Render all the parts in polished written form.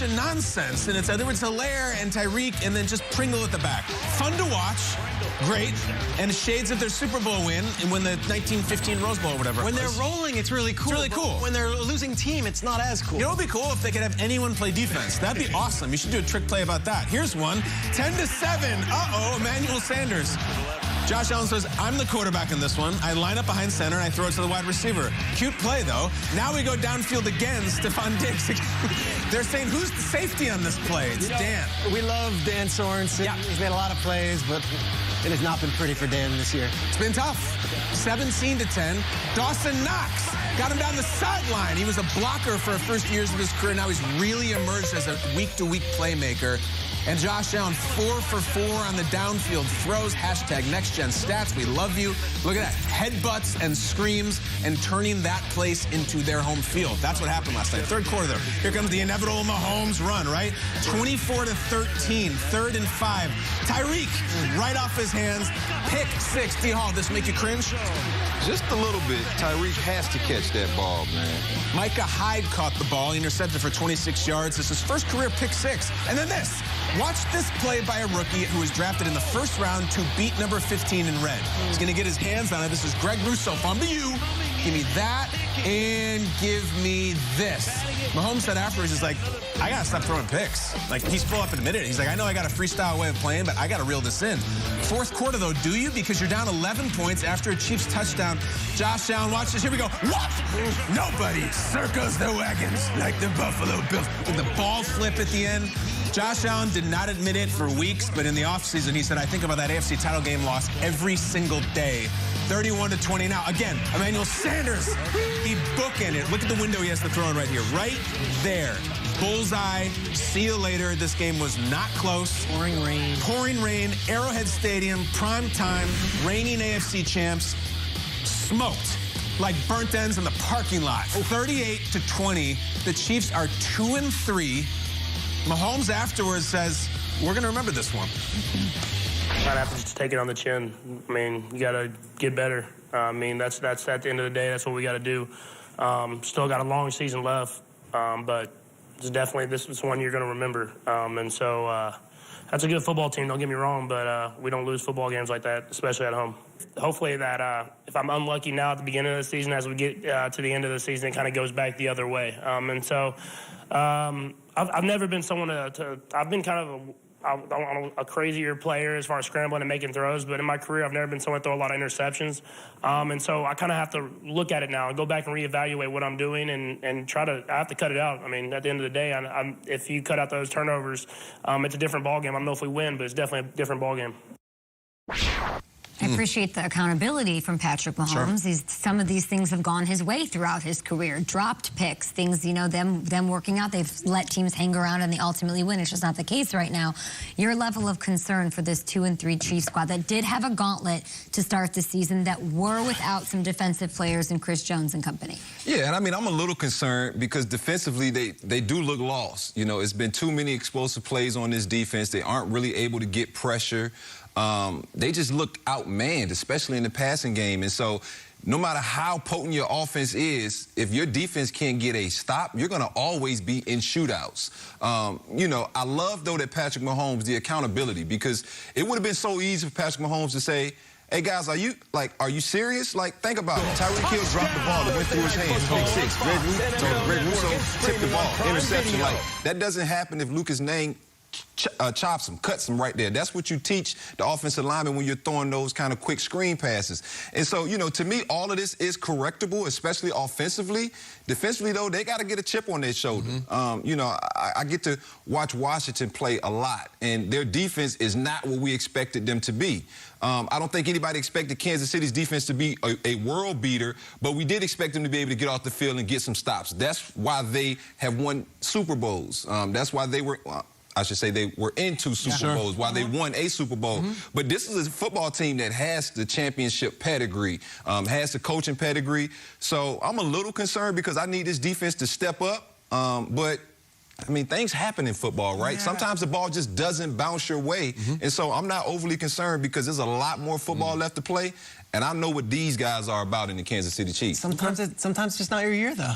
nonsense, and it's Hilaire and Tyreek and then just Pringle at the back. Fun to watch, great, and shades of their Super Bowl win and win the 1915 Rose Bowl or whatever. When they're rolling, it's really cool. It's really cool. When they're a losing team, it's not as cool. You know what would be cool? If they could have anyone play defense. That'd be awesome. You should do a trick play about that. Here's one. 10-7. Uh-oh, Emmanuel Sanders. Josh Allen says, I'm the quarterback in this one. I line up behind center, and I throw it to the wide receiver. Cute play, though. Now we go downfield again, Stephon Diggs. They're saying, who's the safety on this play? It's Dan. We love Dan Sorensen. Yeah. He's made a lot of plays, but it has not been pretty for Dan this year. It's been tough. 17-10. Dawson Knox got him down the sideline. He was a blocker for the first years of his career. Now he's really emerged as a week-to-week playmaker. And Josh Allen, 4 for 4 on the downfield throws. #NextGenStats. We love you. Look at that. Headbutts and screams and turning that place into their home field. That's what happened last night. Third quarter, though. Here comes the inevitable Mahomes run, right? 24-13. 3rd and 5. Tyreek, right off his hands. Pick 6. D-Hall, this make you cringe? Just a little bit. Tyreek has to catch that ball, man. Micah Hyde caught the ball, intercepted for 26 yards. This is his first career pick 6. And then this. Watch this play by a rookie who was drafted in the first round to beat number 15 in red. He's going to get his hands on it. This is Greg Rousseau. Fun to you. Give me that and give me this. Mahomes said afterwards, he's like, I got to stop throwing picks. Like, he's full up admitted it. He's like, I know I got a freestyle way of playing, but I got to reel this in. Fourth quarter, though, do you? Because you're down 11 points after a Chiefs touchdown. Josh Allen, watch this. Here we go. What? Nobody circles the wagons like the Buffalo Bills. With the ball flip at the end. Josh Allen did not admit it for weeks, but in the offseason, he said, I think about that AFC title game loss every single day. 31-20 now. Again, Emmanuel Sanders, he bookended. Look at the window he has to throw in right here. Right there. Bullseye. See you later. This game was not close. Pouring rain. Pouring rain. Arrowhead Stadium. Prime time. Reigning AFC champs. Smoked like burnt ends in the parking lot. 38-20. The Chiefs are 2-3. Mahomes afterwards says, we're going to remember this one. Might have to just take it on the chin. I mean, you got to get better. I mean, that's at the end of the day, that's what we got to do. Still got a long season left, but it's definitely this is one you're going to remember. And so that's a good football team, don't get me wrong, but we don't lose football games like that, especially at home. Hopefully that if I'm unlucky now at the beginning of the season, as we get to the end of the season, it kind of goes back the other way. And so I've never been someone I've been kind of a crazier player as far as scrambling and making throws, but in my career, I've never been someone to throw a lot of interceptions. And so I kind of have to look at it now and go back and reevaluate what I'm doing and I have to cut it out. I mean, at the end of the day, if you cut out those turnovers, it's a different ballgame. I don't know if we win, but it's definitely a different ballgame. I appreciate the accountability from Patrick Mahomes. Sure. Some of these things have gone his way throughout his career. Dropped picks, things, you know, them working out. They've let teams hang around and they ultimately win. It's just not the case right now. Your level of concern for this 2-3 Chiefs squad that did have a gauntlet to start the season that were without some defensive players in Chris Jones and company. Yeah, and I mean, I'm a little concerned because defensively they do look lost. You know, it's been too many explosive plays on this defense. They aren't really able to get pressure. They just looked outmanned, especially in the passing game. And so no matter how potent your offense is, if your defense can't get a stop, you're going to always be in shootouts. You know, I love, though, that Patrick Mahomes, the accountability, because it would have been so easy for Patrick Mahomes to say, hey, guys, are you serious? Like, think about it. Tyreek Hill dropped the ball that went through his hands. Pick 6. Greg Rousseau tipped the ball. Interception. Like, that doesn't happen if Lucas Nang chops him, cuts him right there. That's what you teach the offensive lineman when you're throwing those kind of quick screen passes. And so, you know, to me, all of this is correctable, especially offensively. Defensively, though, they got to get a chip on their shoulder. You know, I get to watch Washington play a lot, and their defense is not what we expected them to be. I don't think anybody expected Kansas City's defense to be a world beater, but we did expect them to be able to get off the field and get some stops. That's why they have won Super Bowls. That's why they were... I should say they were in 2 Super Bowls while they won a Super Bowl. But this is a football team that has the championship pedigree, has the coaching pedigree. So I'm a little concerned because I need this defense to step up. But, I mean, things happen in football, right? Sometimes the ball just doesn't bounce your way. And so I'm not overly concerned because there's a lot more football left to play. And I know what these guys are about in the Kansas City Chiefs. Sometimes it's just not your year, though.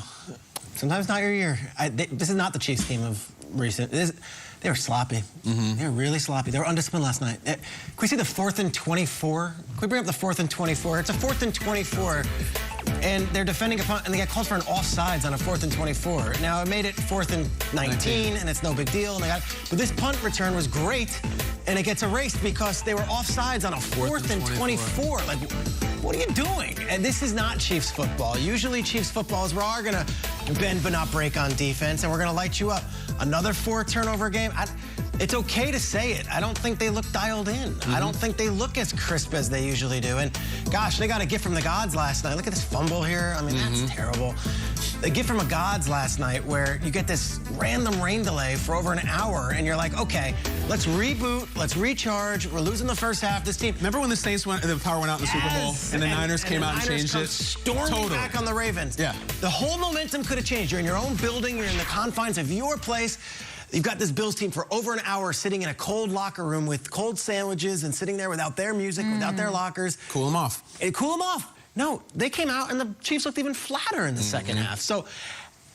Sometimes not your year. This is not the Chiefs team of recent. They were sloppy. They were really sloppy. They were undisciplined last night. Can we see the 4th and 24? Can we bring up the 4th and 24? It's a 4th and 24, and they're defending a punt, and they got called for an offsides on a 4th and 24. Now, it made it 4th and 19, and it's no big deal. And but this punt return was great, and it gets erased because they were offsides on a 4th and 24. Like, what are you doing? And this is not Chiefs football. Usually Chiefs football is we're all going to bend but not break on defense, and we're going to light you up. Another 4-turnover game. It's okay to say it. I don't think they look dialed in. I don't think they look as crisp as they usually do. And gosh, they got a gift from the gods last night. Look at this fumble here. I mean, that's terrible. A gift from the gods last night where you get this random rain delay for over an hour, and you're like, okay, let's reboot, let's recharge. We're losing the first half. This team. Remember when the Saints the power went out in the Super Bowl, and the Niners came out and changed it? Storming back on the Ravens. Yeah. The whole momentum could have changed. You're in your own building. You're in the confines of your place. You've got this Bills team for over an hour sitting in a cold locker room with cold sandwiches and sitting there without their music, without their lockers. Cool them off. Cool them off. No, they came out and the Chiefs looked even flatter in the second half. So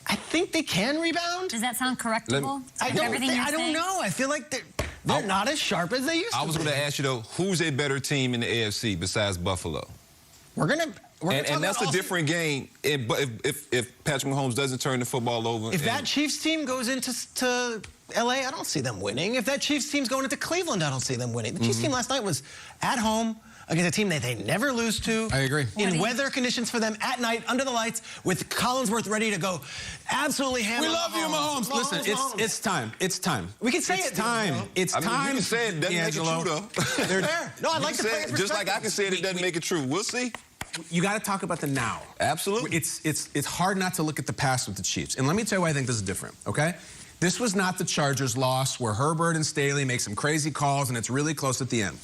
I think they can rebound. Does that sound correctable? I don't know. I feel like they're not as sharp as they used to be. I was going to ask you, though, who's a better team in the AFC besides Buffalo? And that's a different game. If Patrick Mahomes doesn't turn the football over. If that Chiefs team goes into L.A., I don't see them winning. If that Chiefs team's going into Cleveland, I don't see them winning. The Chiefs team last night was at home against a team that they never lose to. I agree. In weather conditions for them at night, under the lights, with Collinsworth ready to go absolutely hammer. We love you, Mahomes. Listen, it's time. It's time. We can say it's time. It's time. You can say it doesn't make it true, though. Fair. No, I like the players' just like I can say it doesn't make it true. We'll see. You got to talk about the now. Absolutely. It's hard not to look at the past with the Chiefs. And let me tell you why I think this is different, okay? This was not the Chargers' loss where Herbert and Staley make some crazy calls and it's really close at the end.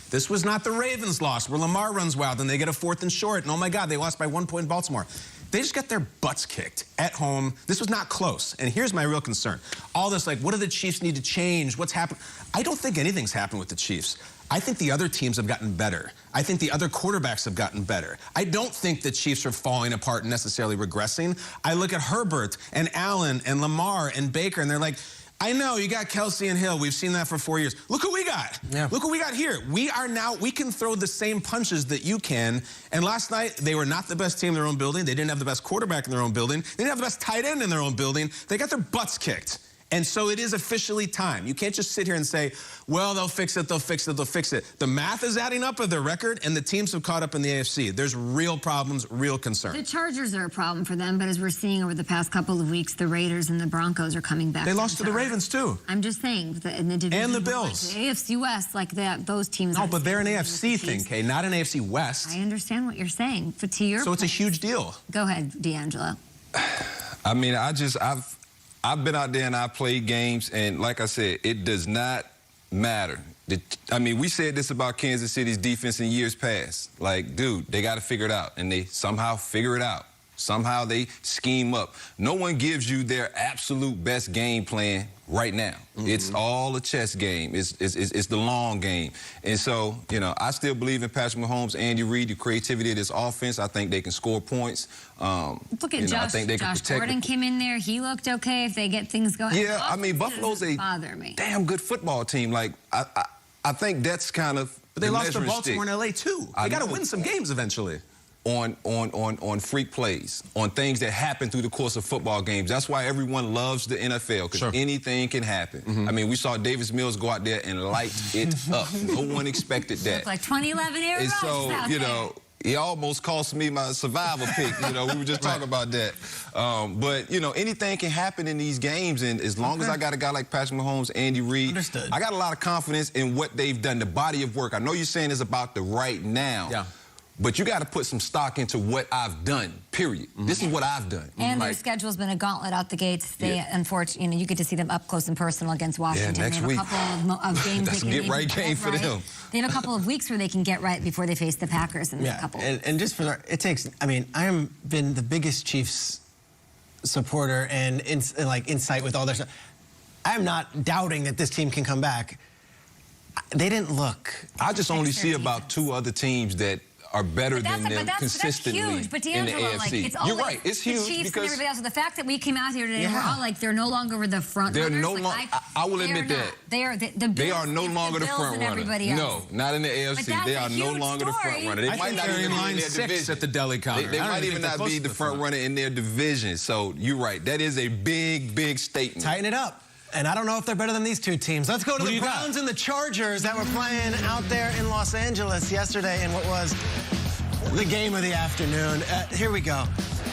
This was not the Ravens' loss where Lamar runs wild and they get a 4th and short. And oh my God, they lost by 1 point in Baltimore. They just got their butts kicked at home. This was not close. And here's my real concern. All this, like, what do the Chiefs need to change? What's happened? I don't think anything's happened with the Chiefs. I think the other teams have gotten better. I think the other quarterbacks have gotten better. I don't think the Chiefs are falling apart and necessarily regressing. I look at Herbert and Allen and Lamar and Baker, and they're like, I know, you got Kelsey and Hill. We've seen that for 4 years. Look who we got. Yeah. Look who we got here. We can throw the same punches that you can. And last night, they were not the best team in their own building. They didn't have the best quarterback in their own building. They didn't have the best tight end in their own building. They got their butts kicked. And so it is officially time. You can't just sit here and say, well, they'll fix it, they'll fix it, they'll fix it. The math is adding up of their record, and the teams have caught up in the AFC. There's real problems, real concern. The Chargers are a problem for them, but as we're seeing over the past couple of weeks, the Raiders and the Broncos are coming back. They lost to the Ravens, too. I'm just saying, in the division. And the Bills. Like the AFC West, like that, those teams. No, but they're an AFC thing, Kay, not an AFC West. I understand what you're saying, but to your So it's a huge deal. Go ahead, D'Angelo. I mean, I've been out there and I've played games, and like I said, it does not matter. I mean, we said this about Kansas City's defense in years past. Like, dude, they got to figure it out, and they somehow figure it out. Somehow they scheme up. No one gives you their absolute best game plan right now. It's all a chess game. It's the long game. And so, you know, I still believe in Patrick Mahomes, Andy Reid, the creativity of this offense. I think they can score points. Look at Josh. Josh Gordon came in there. He looked okay if they get things going. Yeah, I mean, Buffalo's a damn good football team. Like, I think that's kind of But they lost to Baltimore and L.A. too. They got to win some games eventually. On freak plays, on things that happen through the course of football games. That's why everyone loves the NFL, because anything can happen. I mean, we saw Davis Mills go out there and light it up. No one expected that. Looked like 2011 Aaron Rodgers so, you know, it almost cost me my survival pick. You know, we were just talking about that. But, you know, anything can happen in these games, and as long as I got a guy like Patrick Mahomes, Andy Reid, I got a lot of confidence in what they've done, the body of work. I know you're saying it's about the right now. Yeah. But you got to put some stock into what I've done, period. This is what I've done. And their schedule's been a gauntlet out the gates. They, unfortunately, you know, you get to see them up close and personal against Washington. Yeah, next week. They have a couple of games. That's a get-right game for them. They have a couple of weeks where they can get right before they face the Packers in a couple. And just for it takes, I mean, I have been the biggest Chiefs supporter and insight with all their stuff. I'm not doubting that this team can come back. They didn't look. I just only see about 2 other teams that are better than them consistently that's huge. But in the D'Angelo, AFC. like, it's You're always right. It's the huge Chiefs because and everybody else. The fact that we came out here today and we're all like, they're no longer the front they're runners. no like, longer. I will admit that. They are the Bills. They are no longer the front runner. No, not in the AFC. They are no longer the front runner. They I might think not they're even in be in line their 6 division at the deli counter. They might even not be the front runner in their division. So you're right. That is a big, big statement. Tighten it up. And I don't know if they're better than these two teams. Let's go to the Browns and the Chargers that were playing out there in Los Angeles yesterday in what was the game of the afternoon. Here we go.